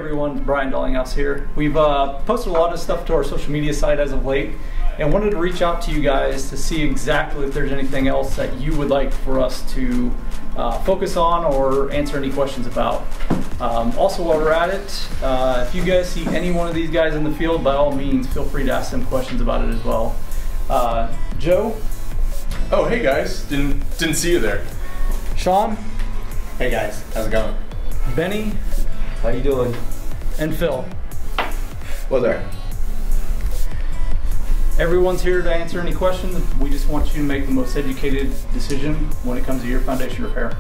everyone, Brian Dalinghaus here. We've posted a lot of stuff to our social media site as of late and wanted to reach out to you guys to see exactly if there's anything else that you would like for us to focus on or answer any questions about. Also, while we're at it, if you guys see any one of these guys in the field, by all means, feel free to ask them questions about it as well. Joe? Oh, hey guys, didn't see you there. Sean? Hey guys, how's it going? Benny? How you doing? And Phil. Well there. Everyone's here to answer any questions. We just want you to make the most educated decision when it comes to your foundation repair.